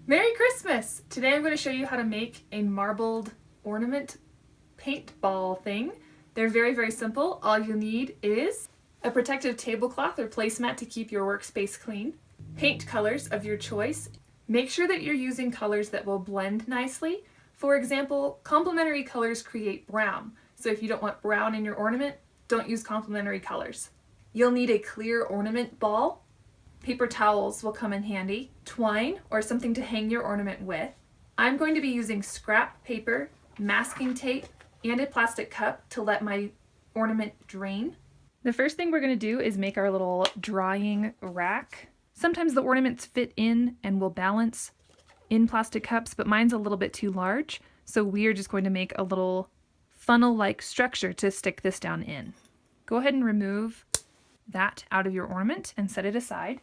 Merry Christmas! Today I'm going to show you how to make a marbled ornament paintball thing. They're very simple. All you need is a protective tablecloth or placemat to keep your workspace clean, paint colors of your choice. Make sure that you're using colors that will blend nicely. For example, complementary colors create brown. So if you don't want brown in your ornament, don't use complementary colors. You'll need a clear ornament ball. Paper towels will come in handy, twine or something to hang your ornament with. I'm going to be using scrap paper, masking tape, and a plastic cup to let my ornament drain. The first thing we're going to do is make our little drying rack. Sometimes the ornaments fit in and will balance in plastic cups, but mine's a little bit too large, so we are just going to make a little funnel-like structure to stick this down in. Go ahead and remove that out of your ornament and set it aside.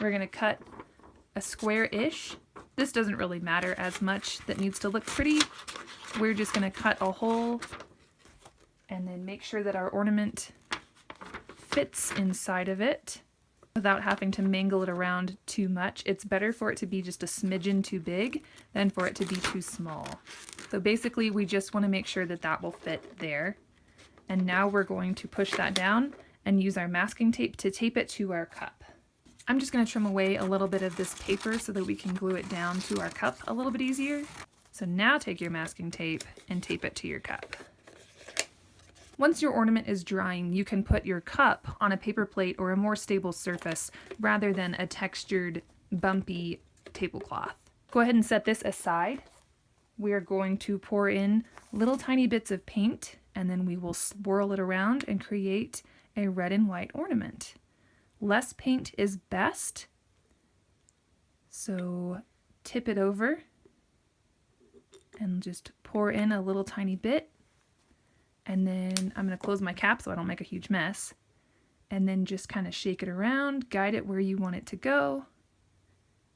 We're going to cut a square-ish. This doesn't really matter as much. That needs to look pretty. We're just going to cut a hole and then make sure that our ornament fits inside of it without having to mangle it around too much. It's better for it to be just a smidgen too big than for it to be too small. So basically we just want to make sure that that will fit there. And now we're going to push that down and use our masking tape to tape it to our cup. I'm just going to trim away a little bit of this paper so that we can glue it down to our cup a little bit easier. So now take your masking tape and tape it to your cup. Once your ornament is drying, you can put your cup on a paper plate or a more stable surface rather than a textured, bumpy tablecloth. Go ahead and set this aside. We are going to pour in little tiny bits of paint and then we will swirl it around and create a red and white ornament. Less paint is best, so tip it over and just pour in a little tiny bit, and then I'm going to close my cap so I don't make a huge mess, and then just kind of shake it around, guide it where you want it to go,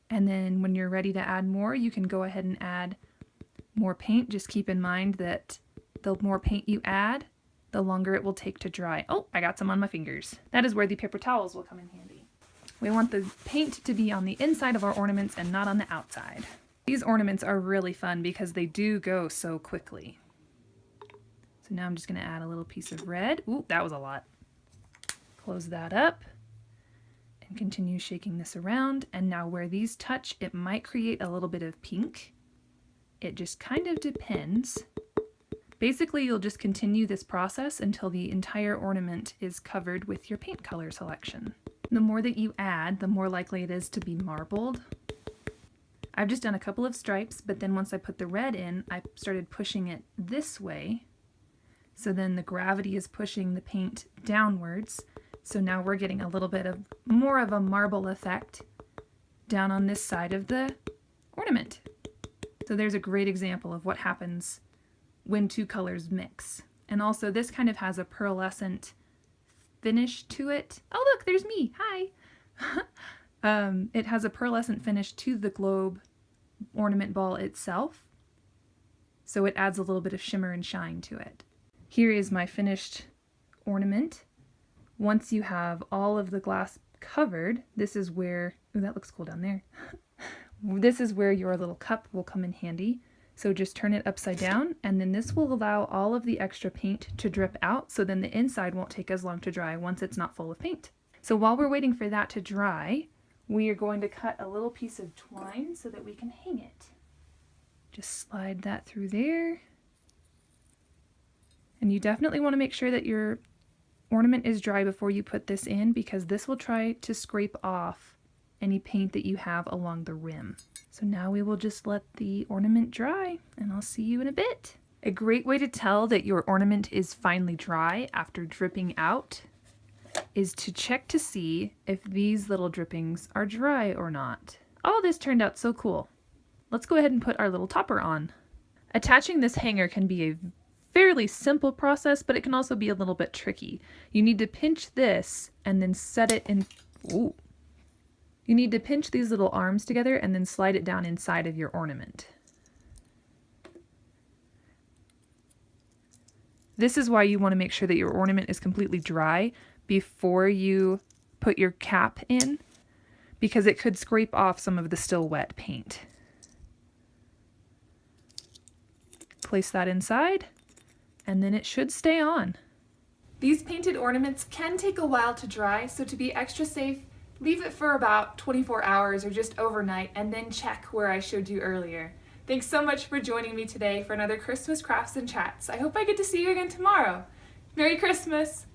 and then when you're ready to add more, you can go ahead and add more paint. Just keep in mind that the more paint you add, the longer it will take to dry. Oh, I got some on my fingers. That is where the paper towels will come in handy. We want the paint to be on the inside of our ornaments and not on the outside. These ornaments are really fun because they do go so quickly. So now I'm just going to add a little piece of red. Ooh, that was a lot. Close that up and continue shaking this around. And now where these touch, it might create a little bit of pink. It just kind of depends. Basically, you'll just continue this process until the entire ornament is covered with your paint color selection. The more that you add, the more likely it is to be marbled. I've just done a couple of stripes, but then once I put the red in, I started pushing it this way. So then the gravity is pushing the paint downwards. So now we're getting a little bit of more of a marble effect down on this side of the ornament. So there's a great example of what happens when two colors mix. And also this kind of has a pearlescent finish to it. Oh look, there's me, hi! It has a pearlescent finish to the globe ornament ball itself, so it adds a little bit of shimmer and shine to it. Here is my finished ornament. Once you have all of the glass covered, this is where, ooh, that looks cool down there. This is where your little cup will come in handy. So just turn it upside down, and then this will allow all of the extra paint to drip out, so then the inside won't take as long to dry once it's not full of paint. So while we're waiting for that to dry, we are going to cut a little piece of twine so that we can hang it. Just slide that through there. And you definitely want to make sure that your ornament is dry before you put this in, because this will try to scrape off any paint that you have along the rim. So now we will just let the ornament dry, and I'll see you in a bit. A great way to tell that your ornament is finally dry after dripping out is to check to see if these little drippings are dry or not. Oh, this turned out so cool. Let's go ahead and put our little topper on. Attaching this hanger can be a fairly simple process, but it can also be a little bit tricky. You need to pinch this and then set it in. Ooh. You need to pinch these little arms together and then slide it down inside of your ornament. This is why you want to make sure that your ornament is completely dry before you put your cap in, because it could scrape off some of the still wet paint. place that inside, and then it should stay on. These painted ornaments can take a while to dry, so to be extra safe, leave it for about 24 hours or just overnight, and then check where I showed you earlier. Thanks so much for joining me today for another Christmas Crafts and Chats. I hope I get to see you again tomorrow. Merry Christmas!